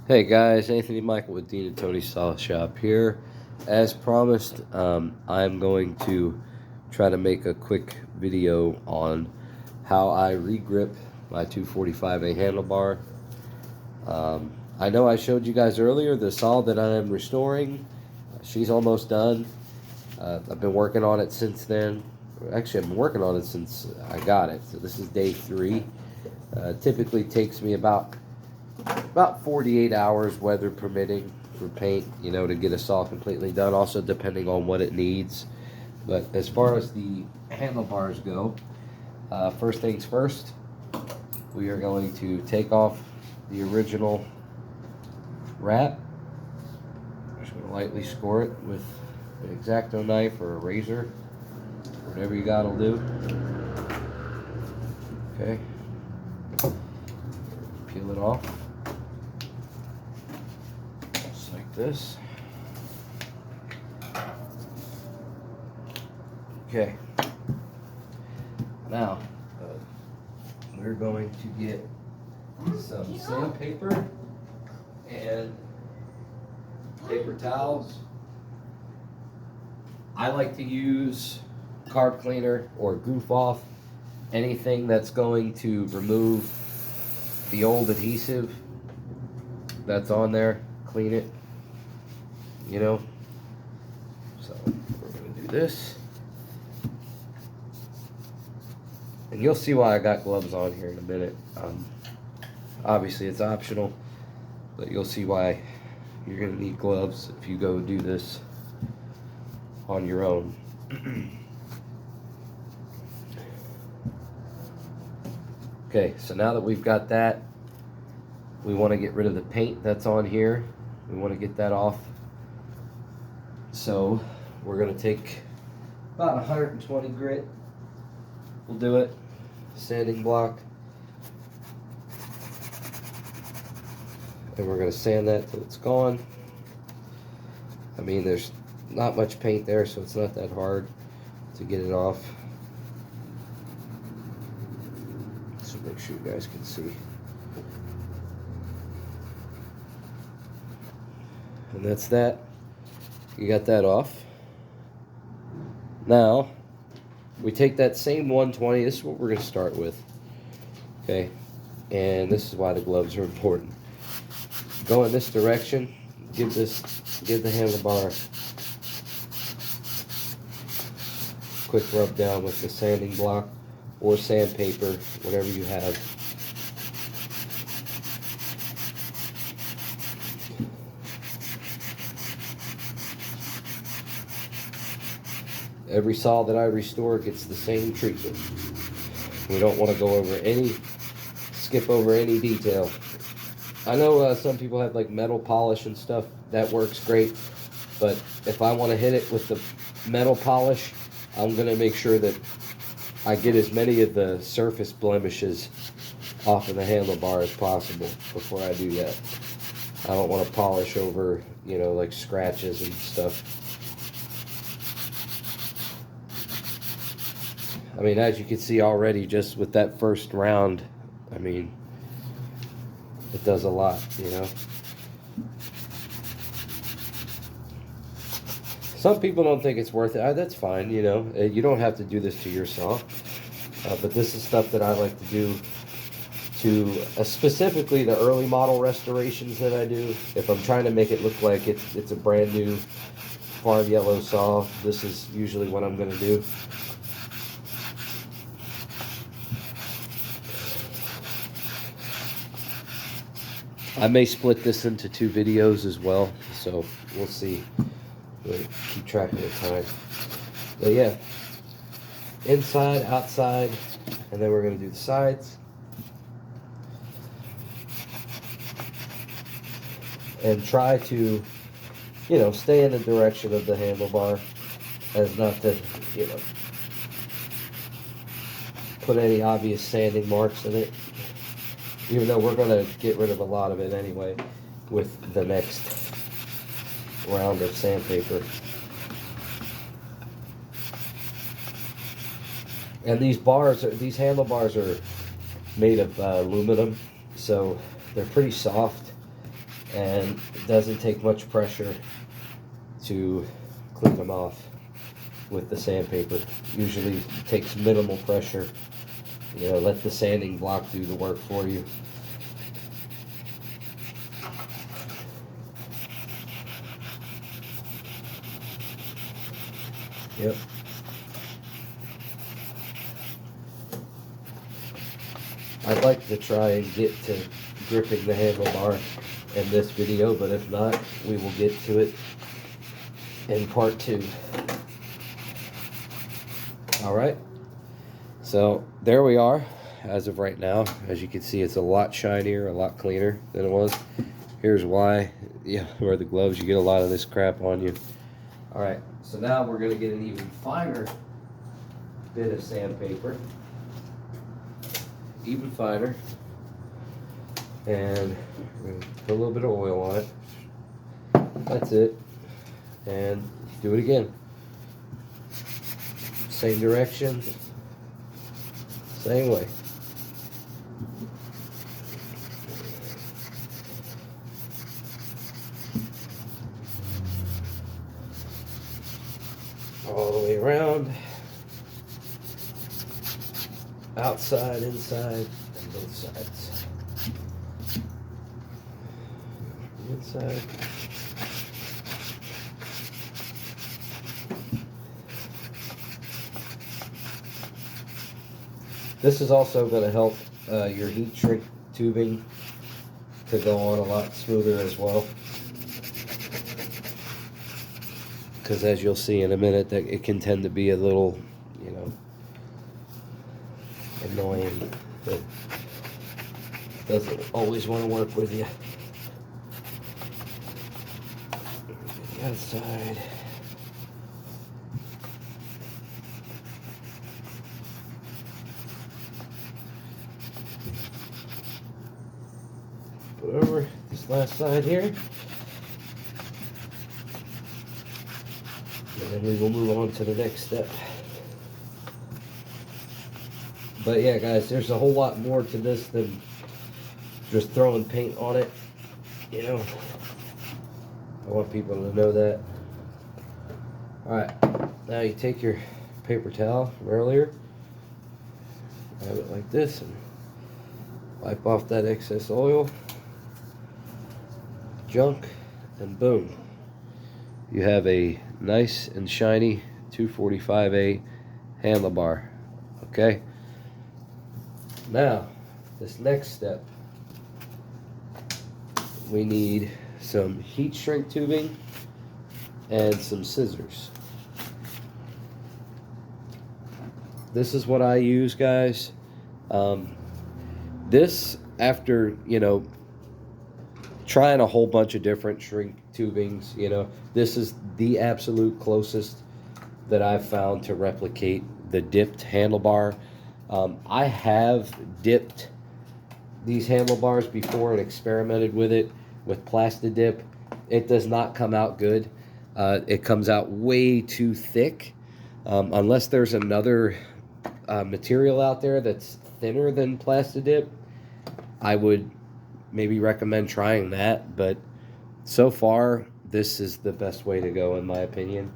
Hey guys, Anthony Michael with Dean and Tony's Saw Shop here. As promised, I'm going to try to make a quick video on how I regrip my 245A handlebar. I know I showed you guys earlier the saw that I am restoring. She's almost done. I've been working on it since then. Actually, I've been working on it since I got it. So this is day 3. Typically takes me about 48 hours, weather permitting, for paint, to get a saw completely done, also depending on what it needs. But as far as the handlebars go, first things first, we are going to take off the original wrap. I'm just going to lightly score it with an X-Acto knife or a razor, whatever you got will do. Okay, peel it off. This. Okay. Now, we're going to get some sandpaper and paper towels. I like to use carb cleaner or goof off, anything that's going to remove the old adhesive that's on there, clean it. So we're going to do this. And you'll see why I got gloves on here in a minute. Obviously it's optional, but you'll see why you're going to need gloves if you go do this on your own. Okay, so now that we've got that, we want to get rid of the paint that's on here. We want to get that off. So we're going to take about 120 grit. We'll do it. Sanding block. And we're going to sand that till it's gone. I mean, there's not much paint there, so it's not that hard to get it off. So make sure you guys can see. And that's that. You got that off. Now, we take that same 120. This is what we're going to start with. Okay? And this is why the gloves are important. Go in this direction. Give the handlebar a quick rub down with the sanding block or sandpaper, whatever you have. Every saw that I restore gets the same treatment. We don't want to skip over any detail. I know some people have like metal polish and stuff. That works great. But if I want to hit it with the metal polish, I'm going to make sure that I get as many of the surface blemishes off of the handlebar as possible before I do that. I don't want to polish over, like scratches and stuff. I mean, as you can see already, just with that first round, I mean, it does a lot, Some people don't think it's worth it. That's fine, you don't have to do this to your saw. But this is stuff that I like to do to specifically the early model restorations that I do. If I'm trying to make it look like it's a brand new farm yellow saw, this is usually what I'm going to do. I may split this into 2 videos as well, so we'll see. We'll keep track of the time. But yeah, inside, outside, and then we're going to do the sides. And try to, stay in the direction of the handlebar as not to, put any obvious sanding marks in it. Even though we're going to get rid of a lot of it anyway with the next round of sandpaper. And these handlebars are made of aluminum, so they're pretty soft. and it doesn't take much pressure to clean them off with the sandpaper. Usually it takes minimal pressure. You know, let the sanding block do the work for you. Yep. I'd like to try and get to gripping the handlebar in this video, but if not, we will get to it in part 2. Alright, so there we are as of right now. As you can see, it's a lot shinier, a lot cleaner than it was. Here's why. Yeah, wear the gloves, you get a lot of this crap on you. Alright, so now we're going to get an even finer bit of sandpaper. Even finer. And we're going to put a little bit of oil on it. That's it. And do it again. Same direction. Same way. All the way around. Outside, inside, and both sides. Inside. This is also going to help your heat shrink tubing to go on a lot smoother as well. Because as you'll see in a minute, that it can tend to be a little, you know, annoying. But doesn't always want to work with you. The outside. Put over this last side here. And then we will move on to the next step. But yeah, guys, there's a whole lot more to this than just throwing paint on it. You know, I want people to know that. Alright, now you take your paper towel from earlier, have it like this, and wipe off that excess oil, junk, and boom. You have a nice and shiny 245A handlebar. Okay? Now, this next step, we need some heat shrink tubing and some scissors. This is what I use, guys. This, after, you know, trying a whole bunch of different shrink tubings, you know, this is the absolute closest that I've found to replicate the dipped handlebar. I have dipped these handlebars before and experimented with it with Plastidip. It does not come out good. It comes out way too thick. Unless there's another material out there that's thinner than Plastidip, I would maybe recommend trying that. But so far, this is the best way to go in my opinion.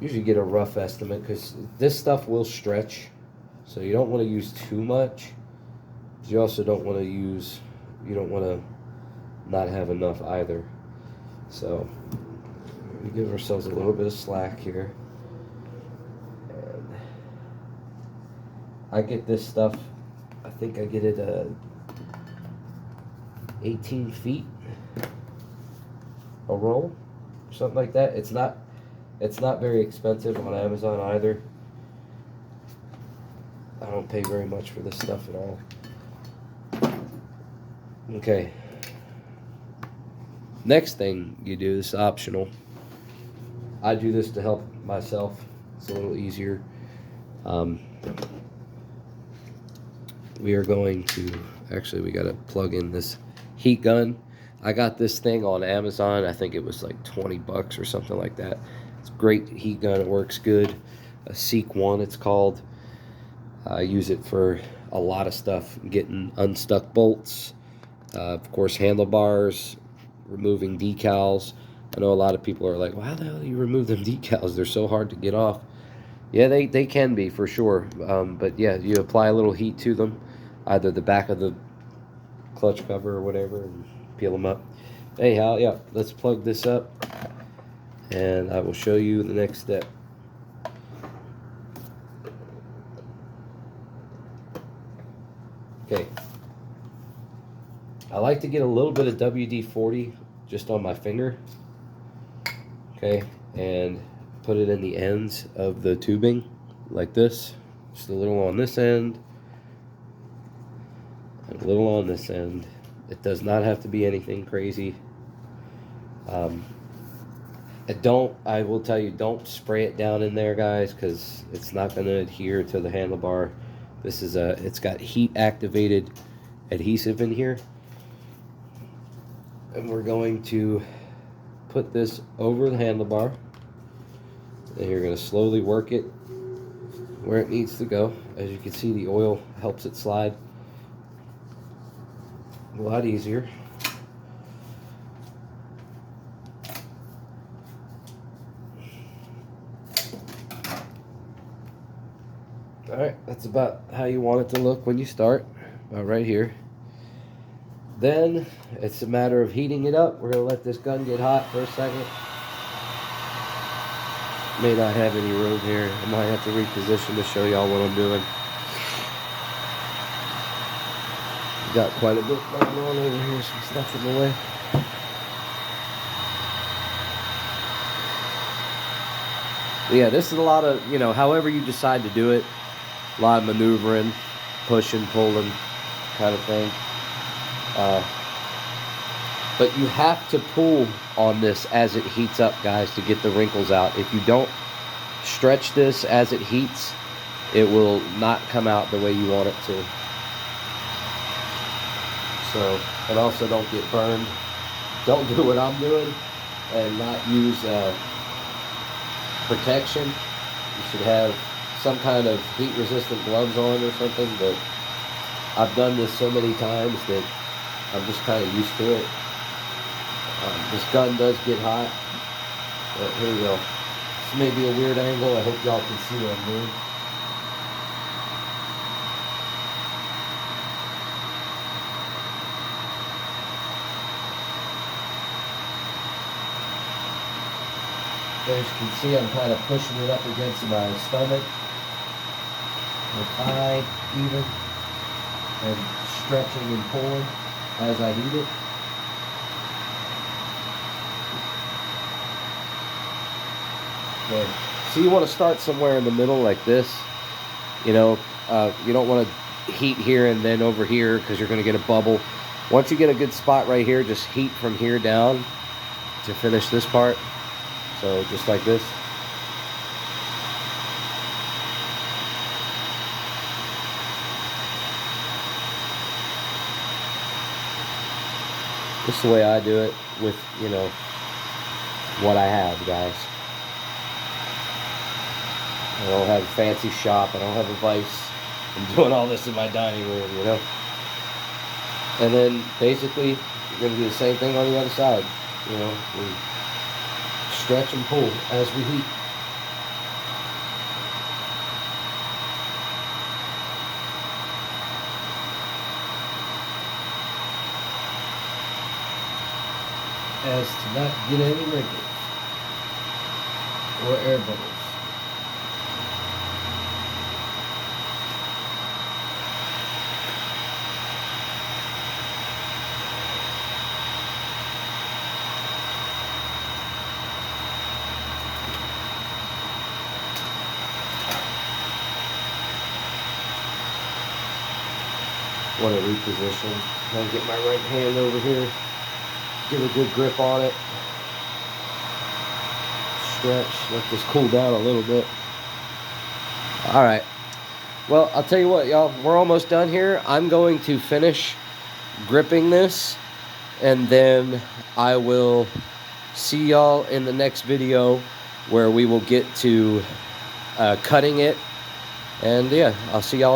Usually get a rough estimate because this stuff will stretch, so you don't want to use too much. You also don't want to use, you don't want to not have enough either. So we give ourselves a little bit of slack here. And I get this stuff, I think I get it 18 feet a roll, something like that. It's not very expensive on Amazon either. I don't pay very much for this stuff at all. Okay. Next thing you do, this is optional. I do this to help myself. It's a little easier. We are going to, actually we got to plug in this heat gun. I got this thing on Amazon. I think it was like 20 bucks or something like that. It's a great heat gun. It works good. A Seek 1 it's called. I use it for a lot of stuff. Getting unstuck bolts, Of course, handlebars, removing decals. I know a lot of people are like, well, how the hell do you remove them decals? They're so hard to get off. Yeah, they can be for sure. But yeah, you apply a little heat to them, either the back of the clutch cover or whatever, and peel them up. Anyhow, yeah, let's plug this up, and I will show you the next step. Okay. I like to get a little bit of WD-40 just on my finger. Okay, and put it in the ends of the tubing like this. Just a little on this end and a little on this end. It does not have to be anything crazy. I will tell you, don't spray it down in there, guys, because it's not going to adhere to the handlebar. This is it's got heat activated adhesive in here, and we're going to put this over the handlebar, and you're going to slowly work it where it needs to go. As you can see, the oil helps it slide a lot easier. Alright, that's about how you want it to look when you start, about right here. Then it's a matter of heating it up. We're going to let this gun get hot for a second. May not have any room here. I might have to reposition to show y'all what I'm doing. Got quite a bit going on over here, some stuff in the way. But yeah, this is a lot of, however you decide to do it, a lot of maneuvering, pushing, pulling kind of thing. But you have to pull on this as it heats up, guys, to get the wrinkles out. If you don't stretch this as it heats, it will not come out the way you want it to. So, and also don't get burned. Don't do what I'm doing and not use protection. You should have some kind of heat-resistant gloves on or something, but I've done this so many times that I'm just kind of used to it. This gun does get hot. But here we go. This may be a weird angle. I hope y'all can see what I'm doing. As you can see, I'm kind of pushing it up against my stomach, my thigh even, and stretching and pulling as I heat it. Okay. So you want to start somewhere in the middle like this. You don't want to heat here and then over here because you're going to get a bubble. Once you get a good spot right here, just heat from here down to finish this part. So just like this. This is the way I do it with, what I have, guys. I don't have a fancy shop. I don't have a vice. I'm doing all this in my dining room, And then basically, you're going to do the same thing on the other side. We stretch and pull as we heat. As to not get any wrinkles or air bubbles. Want to reposition. I'll get my right hand over here. Get a good grip on it. Stretch. Let this cool down a little bit. Alright. Well, I'll tell you what, y'all. We're almost done here. I'm going to finish gripping this. And then I will see y'all in the next video where we will get to cutting it. And yeah, I'll see y'all